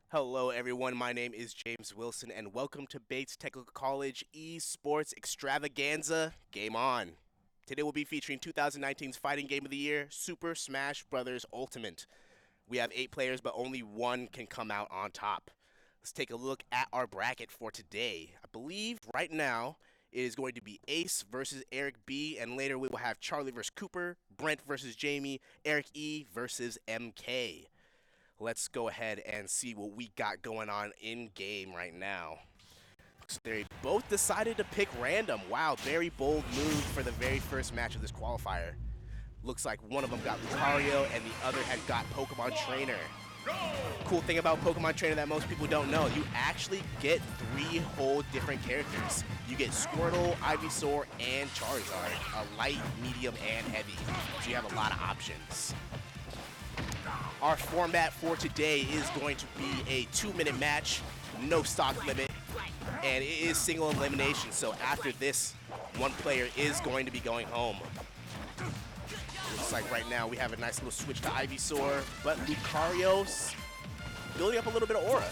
Hello, everyone. My name is James Wilson, and welcome to Bates Technical College eSports Extravaganza. Game on. Today we'll be featuring 2019's Fighting Game of the Year, Super Smash Bros. Ultimate. We have 8 players, but only one can come out on top. Let's take a look at our bracket for today. I believe right now it is going to be Ace versus Eric B, and later we will have Charlie versus Cooper, Brent versus Jamie, Eric E versus MK. Let's go ahead and see what we got going on in game right now. So they both decided to pick random. Wow, very bold move for the very first match of this qualifier. Looks like one of them got Lucario and the other had got Pokemon Trainer. Cool thing about Pokemon Trainer that most people don't know, you actually get 3 whole different characters. You get Squirtle, Ivysaur, and Charizard. A light, medium, and heavy. So you have a lot of options. Our format for today is going to be a 2-minute match, no stock limit, and it is single elimination. So after this, one player is going to be going home. Looks like right now we have a nice little switch to Ivysaur, but Lucario's building up a little bit of aura.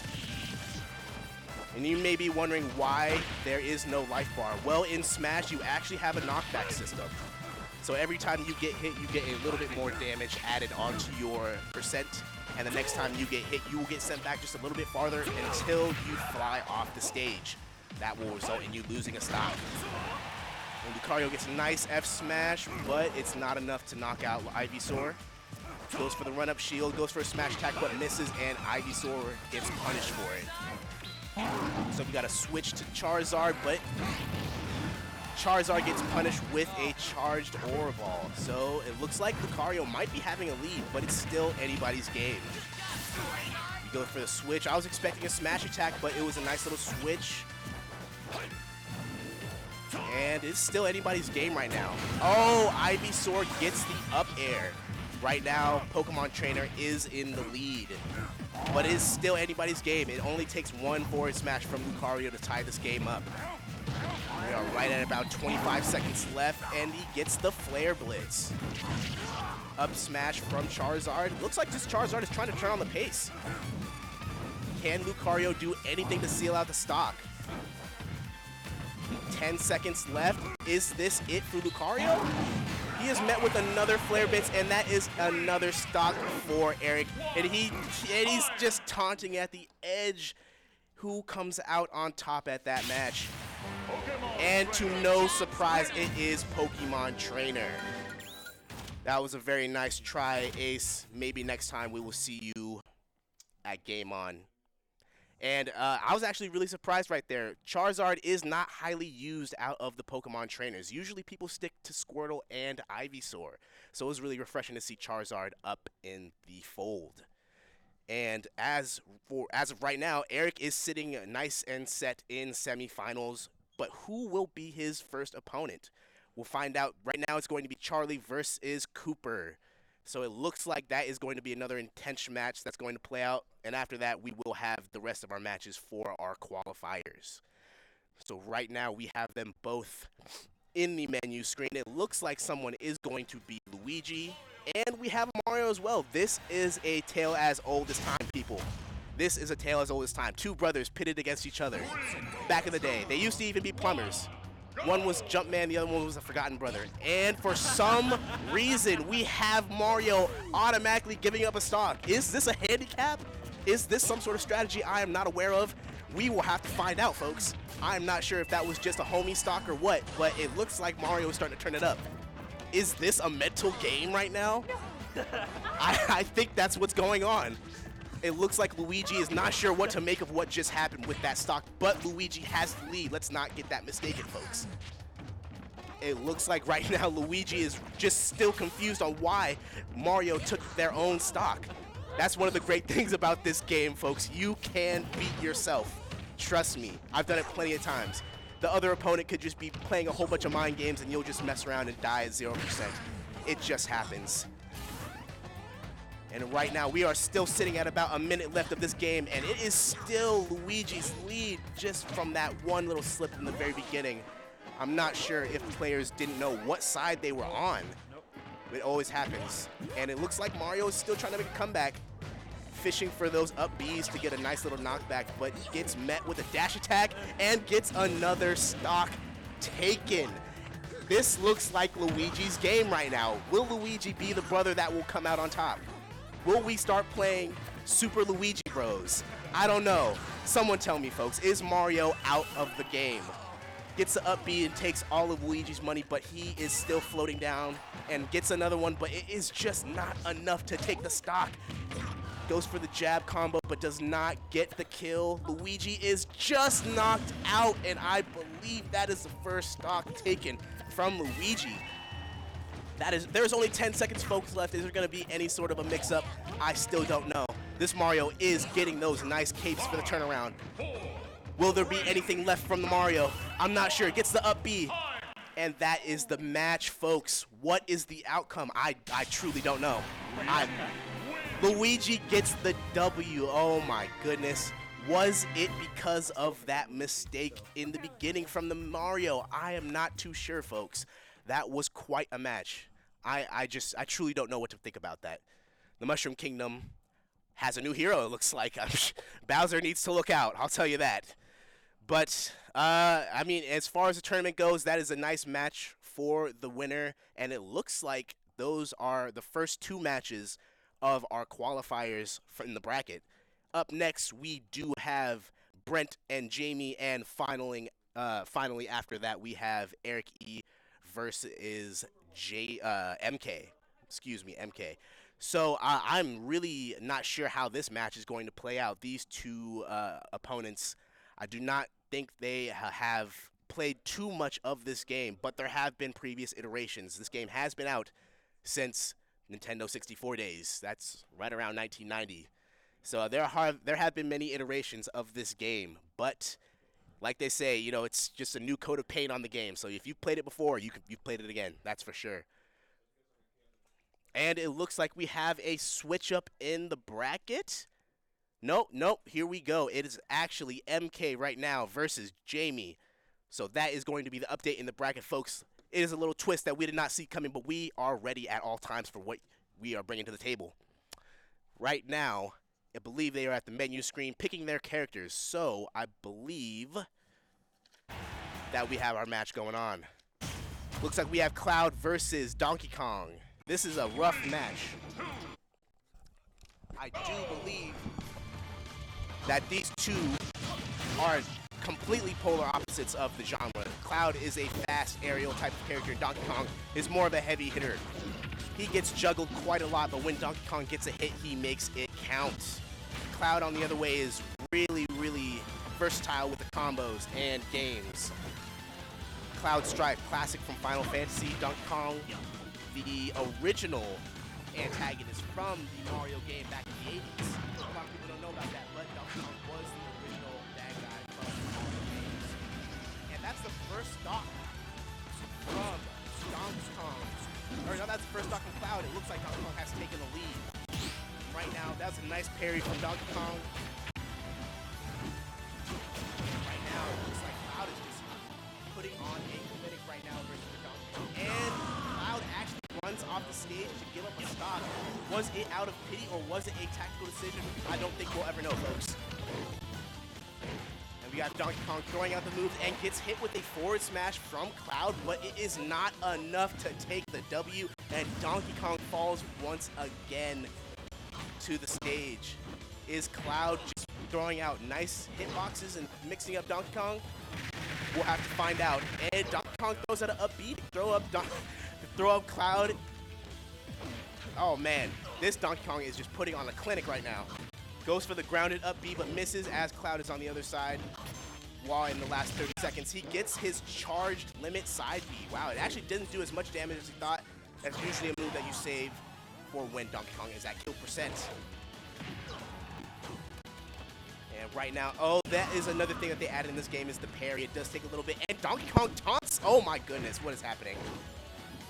And you may be wondering why there is no life bar. Well, in Smash, you actually have a knockback system. So every time you get hit, you get a little bit more damage added onto your percent. And the next time you get hit, you will get sent back just a little bit farther until you fly off the stage. That will result in you losing a stock. And Lucario gets a nice F smash, but it's not enough to knock out Ivysaur. Goes for the run-up shield, goes for a smash attack, but misses, and Ivysaur gets punished for it. So we got to switch to Charizard, but Charizard gets punished with a charged Aura Ball. So it looks like Lucario might be having a lead, but it's still anybody's game. You go for the switch. I was expecting a smash attack, but it was a nice little switch. And it's still anybody's game right now. Oh, Ivysaur gets the up air. Right now, Pokemon Trainer is in the lead. But it is still anybody's game. It only takes one forward smash from Lucario to tie this game up. We are right at about 25 seconds left, and he gets the Flare Blitz. Up smash from Charizard. Looks like this Charizard is trying to turn on the pace. Can Lucario do anything to seal out the stock? 10 seconds left. Is this it for Lucario? He is met with another Flare Blitz, and that is another stock for Eric. And he's just taunting at the edge. Who comes out on top at that match? And to no surprise, it is Pokemon Trainer. That was a very nice try, Ace. Maybe next time we will see you at GameOn. And I was actually really surprised right there. Charizard is not highly used out of the Pokemon Trainers. Usually people stick to Squirtle and Ivysaur. So it was really refreshing to see Charizard up in the fold. And as of right now, Eric is sitting nice and set in semifinals. But who will be his first opponent? We'll find out. Right now it's going to be Charlie versus Cooper. So it looks like that is going to be another intense match that's going to play out. And after that, we will have the rest of our matches for our qualifiers. So right now we have them both in the menu screen. It looks like someone is going to be Luigi. And we have Mario as well. This is a tale as old as time, people. This is a tale as old as time. 2 brothers pitted against each other. Back in the day, they used to even be plumbers. One was Jumpman, the other one was a Forgotten Brother. And for some reason, we have Mario automatically giving up a stock. Is this a handicap? Is this some sort of strategy I am not aware of? We will have to find out, folks. I'm not sure if that was just a homie stock or what, but it looks like Mario is starting to turn it up. Is this a mental game right now? I think that's what's going on. It looks like Luigi is not sure what to make of what just happened with that stock, but Luigi has the lead. Let's not get that mistaken, folks. It looks like right now Luigi is just still confused on why Mario took their own stock. That's one of the great things about this game, folks. You can beat yourself. Trust me. I've done it plenty of times. The other opponent could just be playing a whole bunch of mind games and you'll just mess around and die at 0%. It just happens. And right now, we are still sitting at about a minute left of this game, and it is still Luigi's lead just from that one little slip in the very beginning. I'm not sure if players didn't know what side they were on. It always happens. And it looks like Mario is still trying to make a comeback. fishing for those up Bs to get a nice little knockback, but gets met with a dash attack and gets another stock taken. This looks like Luigi's game right now. Will Luigi be the brother that will come out on top? Will we start playing Super Luigi Bros? I don't know. Someone tell me, folks. Is Mario out of the game? Gets the up B and takes all of Luigi's money, but he is still floating down and gets another one, but it is just not enough to take the stock. Goes for the jab combo, but does not get the kill. Luigi is just knocked out, and I believe that is the first stock taken from Luigi. There's only 10 seconds, folks, left. Is there going to be any sort of a mix-up? I still don't know. This Mario is getting those nice capes for the turnaround. Will there be anything left from the Mario? I'm not sure. Gets the up B. And that is the match, folks. What is the outcome? I truly don't know. Luigi gets the W. Oh, my goodness. Was it because of that mistake in the beginning from the Mario? I am not too sure, folks. That was quite a match. I truly don't know what to think about that. The Mushroom Kingdom has a new hero, it looks like. Bowser needs to look out, I'll tell you that. But, I mean, as far as the tournament goes, that is a nice match for the winner. And it looks like those are the first two matches of our qualifiers in the bracket. Up next, we do have Brent and Jamie, and finally after that, we have Eric E versus MK. Excuse me, MK. So I'm really not sure how this match is going to play out. These two opponents, I do not think they have played too much of this game, but there have been previous iterations. This game has been out since Nintendo 64 days. That's right around 1990. So there have been many iterations of this game, but like they say, you know, it's just a new coat of paint on the game. So if you've played it before, you've played it again. That's for sure. And it looks like we have a switch up in the bracket. Nope, here we go. It is actually MK right now versus Jamie. So that is going to be the update in the bracket, folks. It is a little twist that we did not see coming, but we are ready at all times for what we are bringing to the table. Right now, I believe they are at the menu screen picking their characters. So I believe that we have our match going on. Looks like we have Cloud versus Donkey Kong. This is a rough match. I do believe that these two are completely polar opposites of the genre. Cloud is a fast aerial type of character. Donkey Kong is more of a heavy hitter. He gets juggled quite a lot, but when Donkey Kong gets a hit, he makes it count. Cloud, on the other way, is really, really versatile with the combos and games. Cloud Strife, classic from Final Fantasy. Donkey Kong, the original antagonist from the Mario game back in the 80s. A lot of people don't know about that, but Donkey Kong was the original bad guy from the Mario games. And that's the first stock from Donkey Kong. Or no, that's the first stock from Cloud. It looks like Donkey Kong has taken the lead. Right now, that's a nice parry from Donkey Kong. Right now, it looks like Cloud is just putting on a clinic right now versus Donkey Kong. And Cloud actually runs off the stage to give up a stock. Was it out of pity or was it a tactical decision? I don't think we'll ever know, folks. And we got Donkey Kong throwing out the moves and gets hit with a forward smash from Cloud, but it is not enough to take the W, and Donkey Kong falls once again to the stage. Is Cloud just throwing out nice hitboxes and mixing up Donkey Kong? We'll have to find out. And Donkey Kong throws out an up B to throw up Cloud. Oh man, this Donkey Kong is just putting on a clinic right now. Goes for the grounded up B, but misses as Cloud is on the other side. While in the last 30 seconds, he gets his charged limit side B. Wow, it actually didn't do as much damage as he thought. That's usually a move that you save for when Donkey Kong is at kill percent. And right now, oh, that is another thing that they added in this game is the parry. It does take a little bit. And Donkey Kong taunts. Oh my goodness, what is happening?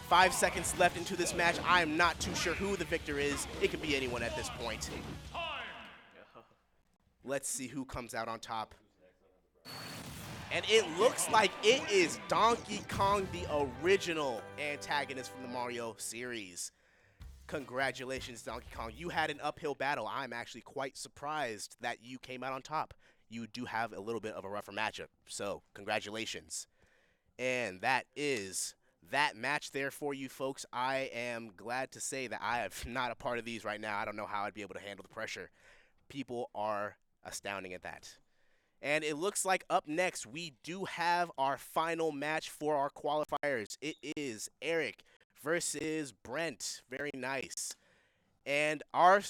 5 seconds left into this match. I am not too sure who the victor is. It could be anyone at this point. Let's see who comes out on top. And it looks like it is Donkey Kong, the original antagonist from the Mario series. Congratulations, Donkey Kong. You had an uphill battle. I'm actually quite surprised that you came out on top. You do have a little bit of a rougher matchup, so congratulations. And that is that match there for you folks. I am glad to say that I am not a part of these right now. I don't know how I'd be able to handle the pressure. People are astounding at that. And it looks like up next we do have our final match for our qualifiers. It is Eric versus Brent. Very nice. And our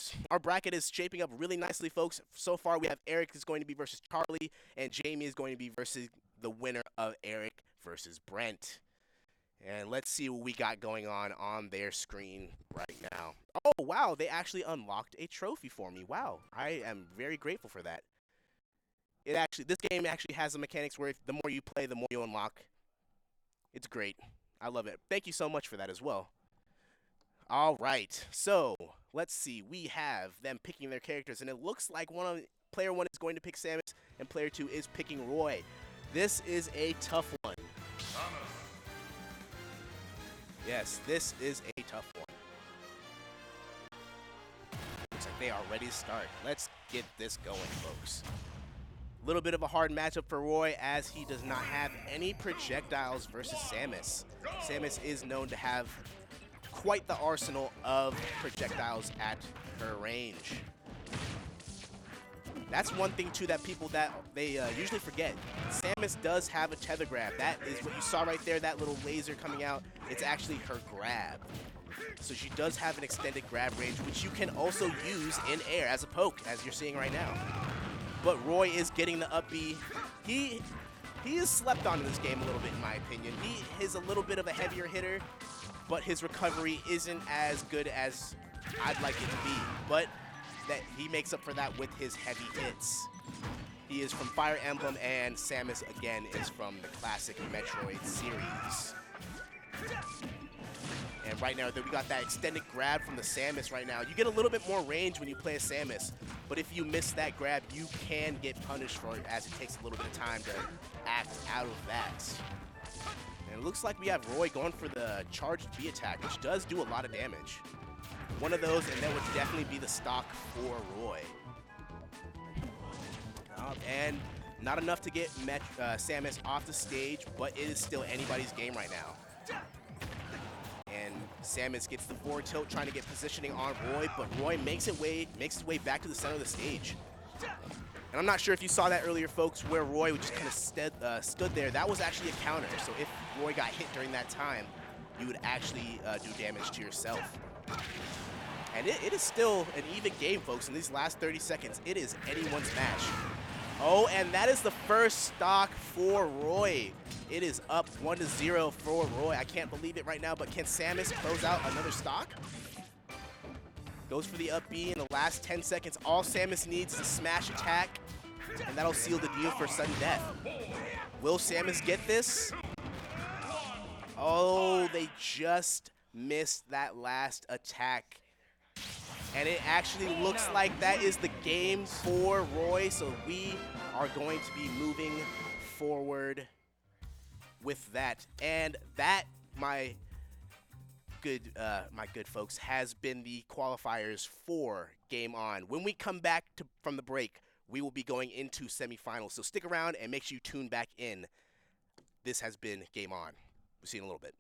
bracket is shaping up really nicely, folks. So far, we have Eric is going to be versus Charlie, and Jamie is going to be versus the winner of Eric versus Brent. And let's see what we got going on their screen right now. Oh, wow, they actually unlocked a trophy for me. Wow, I am very grateful for that. This game actually has the mechanics where the more you play, the more you unlock. It's great. I love it. Thank you so much for that as well. All right, so let's see. We have them picking their characters, and it looks like player 1 is going to pick Samus, and player 2 is picking Roy. This is a tough one. Yes, this is a tough one. Looks like they are ready to start. Let's get this going, folks. A little bit of a hard matchup for Roy as he does not have any projectiles versus Samus. Samus is known to have quite the arsenal of projectiles at her range. That's one thing too that they usually forget. Samus does have a tether grab. That is what you saw right there, that little laser coming out. It's actually her grab. So she does have an extended grab range, which you can also use in air as a poke, as you're seeing right now. But Roy is getting the up B. He is slept on in this game a little bit, in my opinion. He is a little bit of a heavier hitter, but his recovery isn't as good as I'd like it to be. But that he makes up for that with his heavy hits. He is from Fire Emblem, and Samus, again, is from the classic Metroid series. And right now, we got that extended grab from the Samus right now. You get a little bit more range when you play a Samus, but if you miss that grab, you can get punished for it, as it takes a little bit of time to act out of that. And it looks like we have Roy going for the charged B attack, which does do a lot of damage. One of those, and that would definitely be the stock for Roy. And not enough to get Samus off the stage, but it is still anybody's game right now. And Samus gets the forward tilt, trying to get positioning on Roy, but Roy makes his way back to the center of the stage. And I'm not sure if you saw that earlier, folks, where Roy just kind of stood there. That was actually a counter. So if Roy got hit during that time, you would actually do damage to yourself. And it is still an even game, folks. In these last 30 seconds, it is anyone's match. Oh, and that is the first stock for Roy. It is up 1-0 for Roy. I can't believe it right now, but can Samus close out another stock? Goes for the up B in the last 10 seconds. All Samus needs is a smash attack, and that'll seal the deal for sudden death. Will Samus get this? Oh, they just missed that last attack. And it actually looks like that is the game for Roy, so we are going to be moving forward with that. And that, my good folks, has been the qualifiers for Game On. When we come back from the break, we will be going into semifinals, so stick around and make sure you tune back in. This has been Game On. We'll see you in a little bit.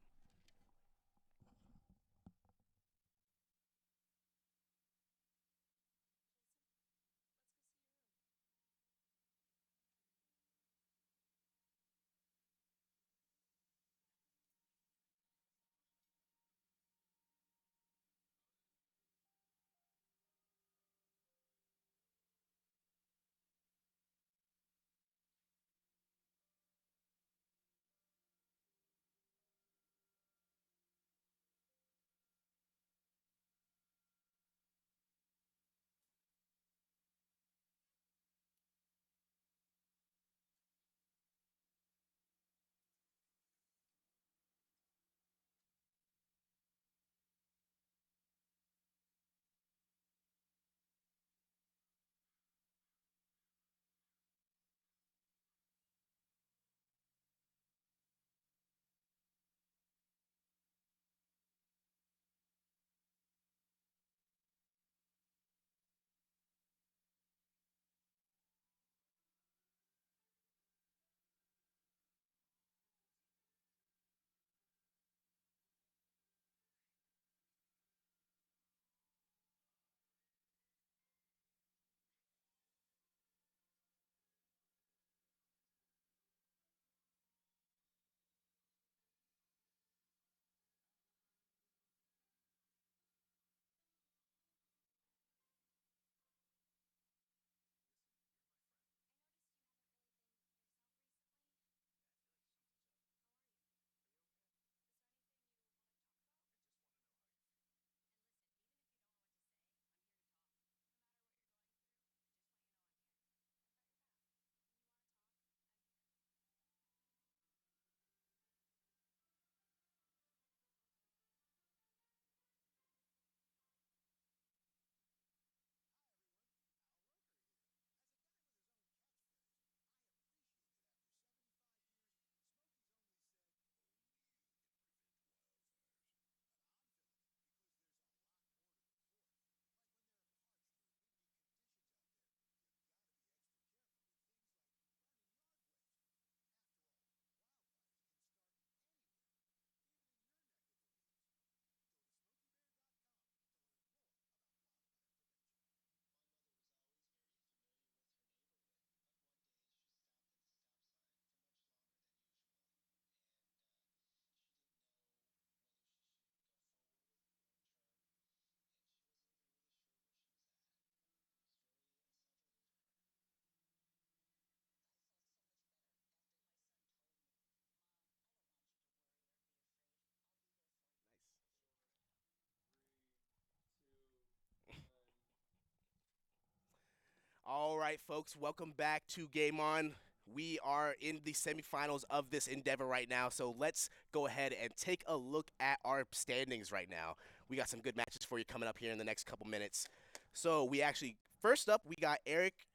All right, folks, welcome back to Game On. We are in the semifinals of this endeavor right now, so let's go ahead and take a look at our standings right now. We got some good matches for you coming up here in the next couple minutes. So we actually, first up, we got Eric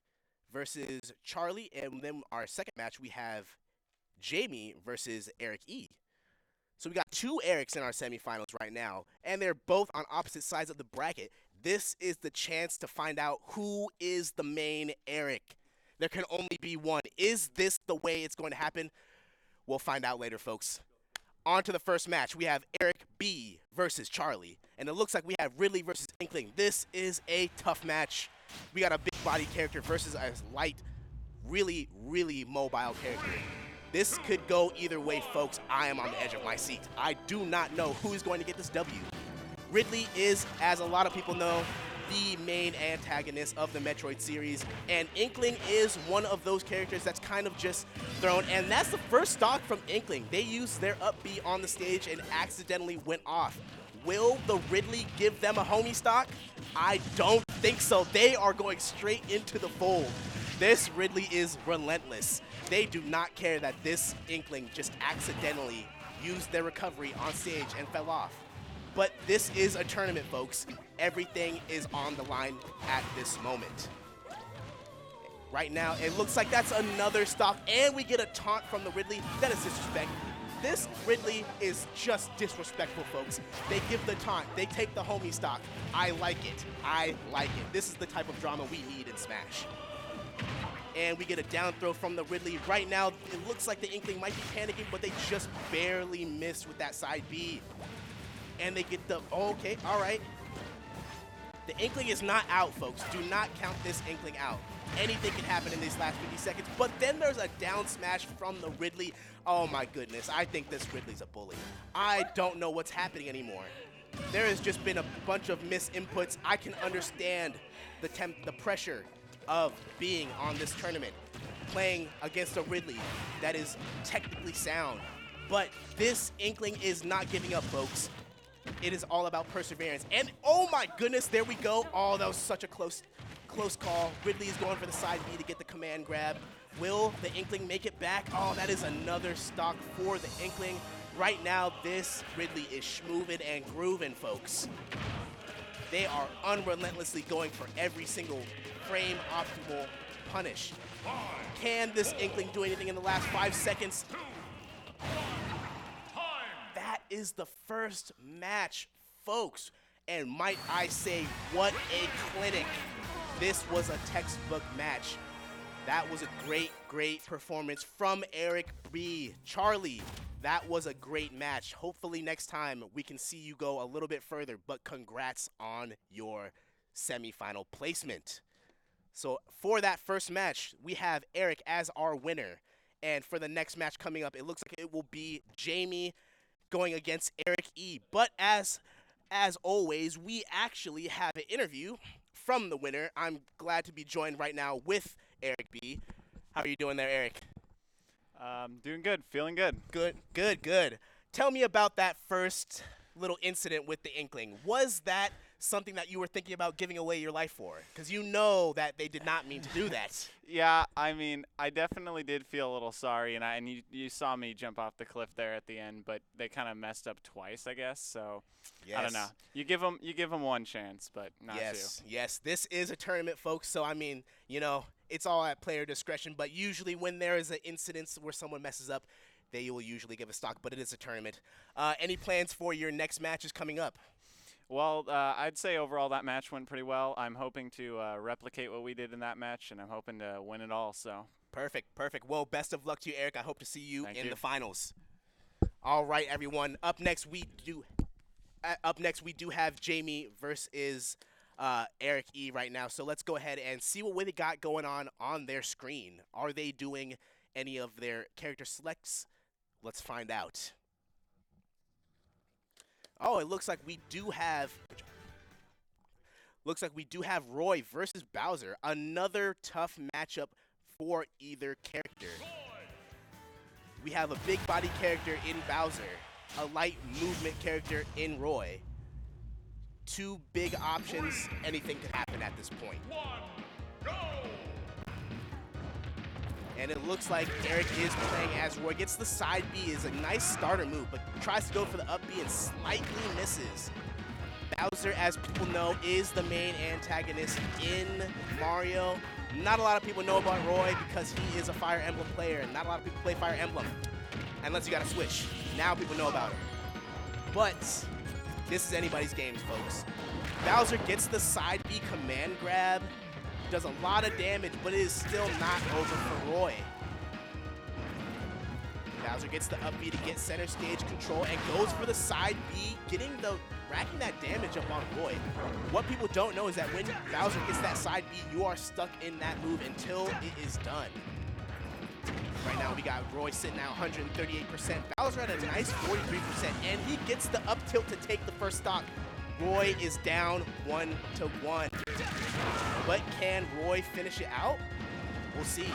versus Charlie, and then our second match, we have Jamie versus Eric E. So we got two Erics in our semifinals right now, and they're both on opposite sides of the bracket. This is the chance to find out who is the main Eric. There can only be one. Is this the way it's going to happen? We'll find out later, folks. On to the first match. We have Eric B versus Charlie, and it looks like we have Ridley versus Inkling. This is a tough match. We got a big body character versus a light, really, really mobile character. This could go either way, folks. I am on the edge of my seat. I do not know who is going to get this W. Ridley is, as a lot of people know, the main antagonist of the Metroid series, and Inkling is one of those characters that's kind of just thrown, and that's the first stock from Inkling. They used their up B on the stage and accidentally went off. Will the Ridley give them a homie stock? I don't think so. They are going straight into the fold. This Ridley is relentless. They do not care that this Inkling just accidentally used their recovery on stage and fell off. But this is a tournament, folks. Everything is on the line at this moment. Right now, it looks like that's another stock, and we get a taunt from the Ridley. That is disrespect. This Ridley is just disrespectful, folks. They give the taunt. They take the homie stock. I like it. I like it. This is the type of drama we need in Smash. And we get a down throw from the Ridley. Right now, it looks like the Inkling might be panicking, but they just barely missed with that side B. And they get the, okay, all right. The Inkling is not out, folks. Do not count this Inkling out. Anything can happen in these last 50 seconds. But then there's a down smash from the Ridley. Oh my goodness, I think this Ridley's a bully. I don't know what's happening anymore. There has just been a bunch of misinputs. I can understand the pressure of being on this tournament, playing against a Ridley that is technically sound. But this Inkling is not giving up, folks. It is all about perseverance. And oh my goodness, there we go. Oh, that was such a close call. Ridley is going for the side B to get the command grab. Will the Inkling make it back? Oh, that is another stock for the Inkling. Right now, this Ridley is schmoovin' and groovin', folks. They are unrelentlessly going for every single frame optimal punish. Can this Inkling do anything in the last 5 seconds? That is the first match, folks. And might I say, what a clinic. This was a textbook match. That was a great, great performance from Eric B. Charlie, that was a great match. Hopefully next time we can see you go a little bit further, but congrats on your semifinal placement. So for that first match, we have Eric as our winner. And for the next match coming up, it looks like it will be Jamie going against Eric E. But as always, we actually have an interview from the winner. I'm glad to be joined right now with Eric B. How are you doing there, Eric? Doing good, feeling good. Good. Tell me about that first little incident with the Inkling. Was that something that you were thinking about giving away your life for? Because you know that they did not mean to do that. Yeah, I mean, I definitely did feel a little sorry, and you saw me jump off the cliff there at the end, but they kind of messed up twice, I guess. So yes. I don't know. You give them one chance, but not two. Yes, this is a tournament, folks. So I mean, you know, it's all at player discretion. But usually, when there is an incident where someone messes up, they will usually give a stock. But it is a tournament. Any plans for your next matches coming up? Well, I'd say overall that match went pretty well. I'm hoping to replicate what we did in that match, and I'm hoping to win it all. So perfect. Well, best of luck to you, Eric. I hope to see you in the finals. All right, everyone. Up next, we do have Jamie versus Eric E right now. So let's go ahead and see what they got going on their screen. Are they doing any of their character selects? Let's find out. Oh, it looks like we do have Roy versus Bowser. Another tough matchup for either character. We have a big body character in Bowser, a light movement character in Roy. Two big options. Anything could happen at this point. And it looks like Eric is playing as Roy. Gets the side B, is a nice starter move, but tries to go for the up B and slightly misses. Bowser, as people know, is the main antagonist in Mario. Not a lot of people know about Roy because he is a Fire Emblem player, and not a lot of people play Fire Emblem. Unless you got a Switch. Now people know about him. But this is anybody's game, folks. Bowser gets the side B command grab. Does a lot of damage, but it is still not over for Roy. Bowser gets the up B to get center stage control and goes for the side B, racking that damage up on Roy. What people don't know is that when Bowser gets that side B, you are stuck in that move until it is done. Right now we got Roy sitting at 138%. Bowser at a nice 43%, and he gets the up tilt to take the first stock. Roy is down 1-1. But can Roy finish it out? We'll see.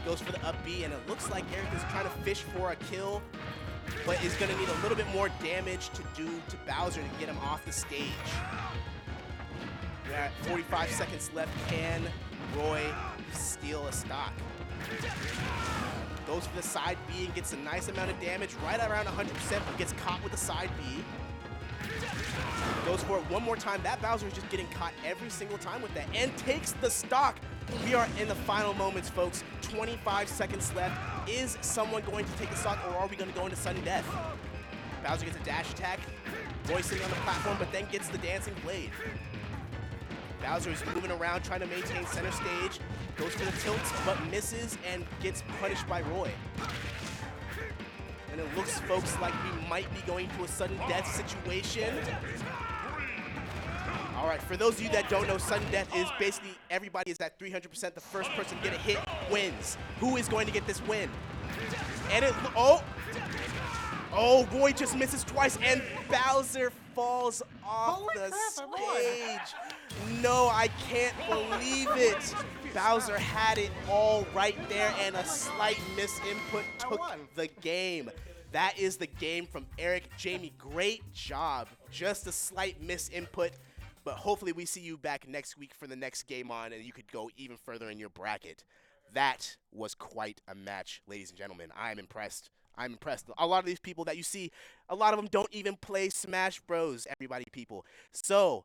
Goes for the up B, and it looks like Eric is trying to fish for a kill, but is going to need a little bit more damage to do to Bowser to get him off the stage. We're at 45 seconds left. Can Roy steal a stock? Goes for the side B and gets a nice amount of damage, right around 100%, but gets caught with the side B. Goes for it one more time. That Bowser is just getting caught every single time with that and takes the stock. We are in the final moments, folks. 25 seconds left. Is someone going to take the stock, or are we going to go into sudden death? Bowser gets a dash attack. Roy sitting on the platform, but then gets the dancing blade. Bowser is moving around, trying to maintain center stage. Goes for the tilts, but misses and gets punished by Roy. And it looks, folks, like we might be going to a sudden death situation. All right, for those of you that don't know, sudden death is basically everybody is at 300%. The first person to get a hit wins. Who is going to get this win? And Roy just misses twice, and Bowser falls off the stage. No, I can't believe it. Bowser had it all right there, and a slight misinput took the game. That is the game from Eric. Jamie, great job. Just a slight misinput, but hopefully we see you back next week for the next game on, and you could go even further in your bracket. That was quite a match, ladies and gentlemen. I'm impressed. I'm impressed. A lot of these people that you see, a lot of them don't even play Smash Bros, everybody, people. So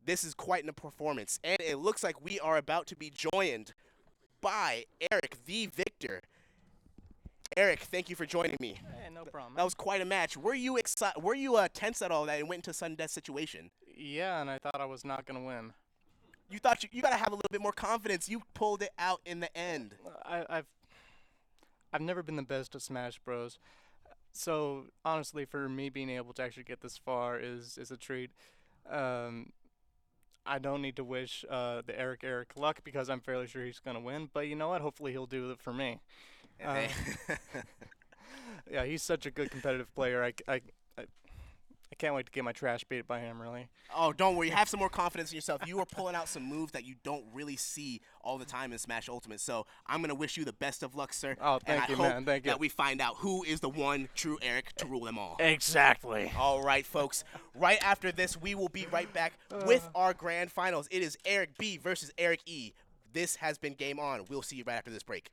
this is quite a performance, and it looks like we are about to be joined by Eric, the victor. Eric, thank you for joining me. Hey, no problem. That was quite a match. Were you excited? Were you tense at all that it went into a sudden death situation? Yeah, and I thought I was not going to win. You thought you got to have a little bit more confidence. You pulled it out in the end. I've never been the best at Smash Bros. So honestly, for me being able to actually get this far is a treat. I don't need to wish the Eric luck because I'm fairly sure he's going to win. But you know what? Hopefully he'll do it for me. Yeah, he's such a good competitive player. I can't wait to get my trash beat by him, really. Oh, don't worry. Have some more confidence in yourself. You are pulling out some moves that you don't really see all the time in Smash Ultimate. So I'm going to wish you the best of luck, sir. Oh, thank you, man. Thank you. That we find out who is the one true Eric to rule them all. Exactly. All right, folks. Right after this, we will be right back with our grand finals. It is Eric B versus Eric E. This has been Game On. We'll see you right after this break.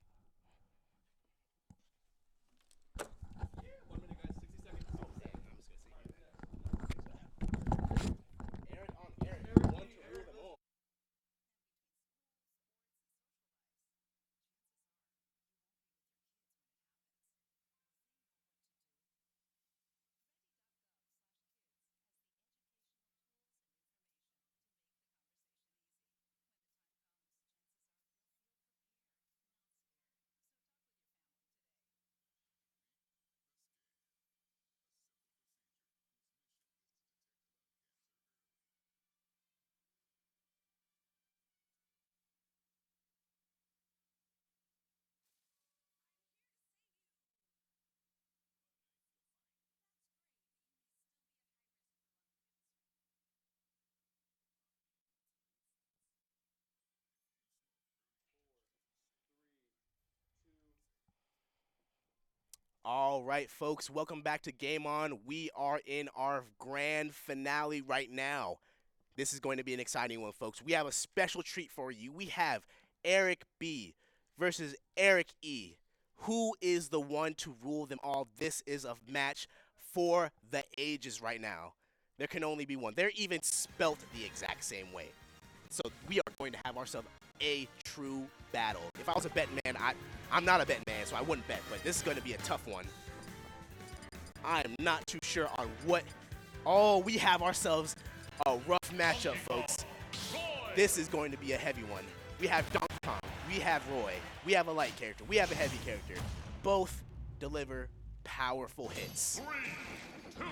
All right, folks, welcome back to Game On. We are in our grand finale right now. This is going to be an exciting one, folks. We have a special treat for you. We have Eric B versus Eric E. Who is the one to rule them all? This is a match for the ages right now. There can only be one. They're even spelt the exact same way. So we are going to have ourselves a true battle. If I was a betting man, I'm not a betting man, so I wouldn't bet, but this is going to be a tough one. I am not too sure on what. Oh, we have ourselves a rough matchup, folks. This is going to be a heavy one. We have Donkey Kong. We have Roy. We have a light character. We have a heavy character. Both deliver powerful hits. 3, 2,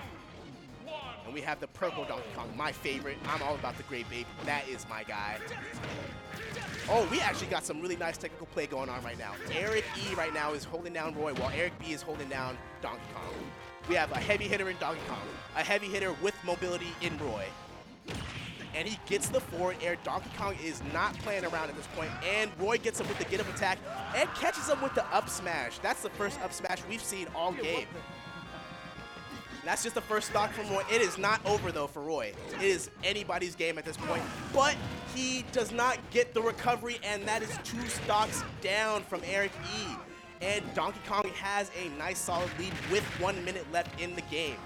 1. And we have the purple Donkey Kong, my favorite. I'm all about the Great Babe. That is my guy. Oh, we actually got some really nice technical play going on right now. Eric E right now is holding down Roy while Eric B is holding down Donkey Kong. We have a heavy hitter in Donkey Kong, a heavy hitter with mobility in Roy. And he gets the forward air. Donkey Kong is not playing around at this point. And Roy gets him with the get-up attack and catches him with the up smash. That's the first up smash we've seen all game. That's just the first stock from Roy. It is not over, though, for Roy. It is anybody's game at this point. But he does not get the recovery, and that is 2 stocks down from Eric E. And Donkey Kong has a nice solid lead with 1 minute left in the game.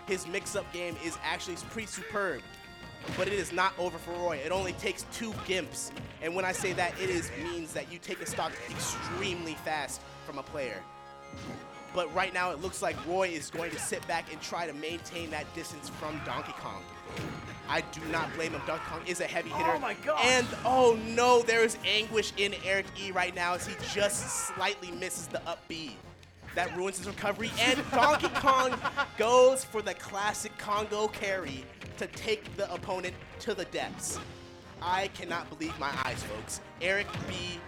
His mix-up game is actually pretty superb. But it is not over for Roy. It only takes 2 gimps. And when I say that, means that you take a stock extremely fast from a player. But right now, it looks like Roy is going to sit back and try to maintain that distance from Donkey Kong. I do not blame him. Donkey Kong is a heavy hitter. Oh my God. And, oh no, there is anguish in Eric E right now as he just slightly misses the up B. That ruins his recovery. And Donkey Kong goes for the classic Congo carry to take the opponent to the depths. I cannot believe my eyes, folks. Eric B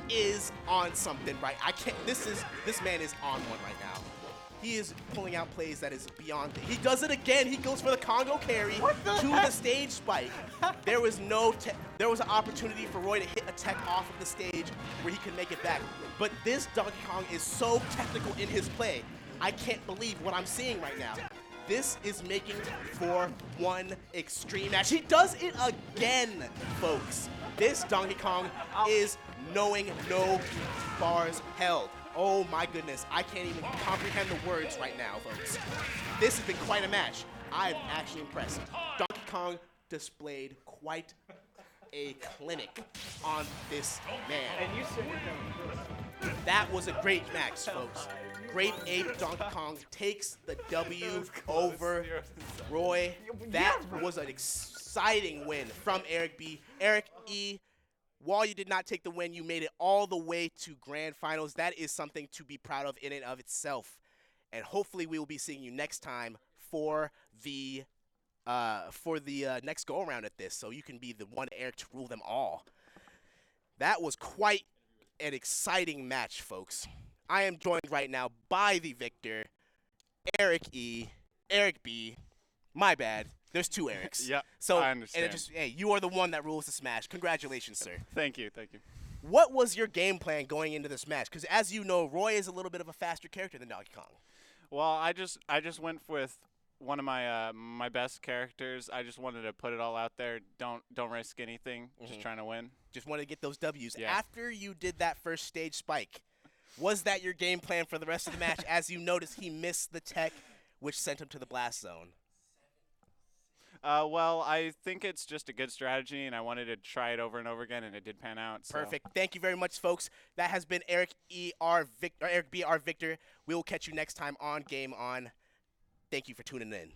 is on something right. This man is on one right now. He is pulling out plays that is beyond. He does it again. He goes for the Congo carry to the stage spike. There was an opportunity for Roy to hit a tech off of the stage where he could make it back. But this Donkey Kong is so technical in his play. I can't believe what I'm seeing right now. This is making for one extreme match. He does it again, folks. This Donkey Kong is knowing no bars held. Oh my goodness, I can't even comprehend the words right now, folks. This has been quite a match. I'm actually impressed. Donkey Kong displayed quite a clinic on this man. And you said you're going to That was a great match, folks. Grape Ape Donkey Kong takes the W over Roy. That was an exciting win from Eric B. Eric E., while you did not take the win, you made it all the way to grand finals. That is something to be proud of in and of itself. And hopefully we will be seeing you next time for the next go-around at this, so you can be the one Eric to rule them all. That was quite an exciting match, folks. I am joined right now by the victor, Eric E., Eric B. My bad. There's 2 Erics. Yeah, so, I understand. And hey, you are the one that rules the Smash. Congratulations, sir. Thank you, thank you. What was your game plan going into this match? Because as you know, Roy is a little bit of a faster character than Donkey Kong. Well, I just went with one of my my best characters. I just wanted to put it all out there. Don't risk anything. Just trying to win. Just wanted to get those W's. Yeah. After you did that first stage spike, was that your game plan for the rest of the match? As you noticed, he missed the tech, which sent him to the blast zone. Well, I think it's just a good strategy, and I wanted to try it over and over again, and it did pan out. So. Perfect. Thank you very much, folks. That has been Eric B. our victor. We will catch you next time on Game On. Thank you for tuning in.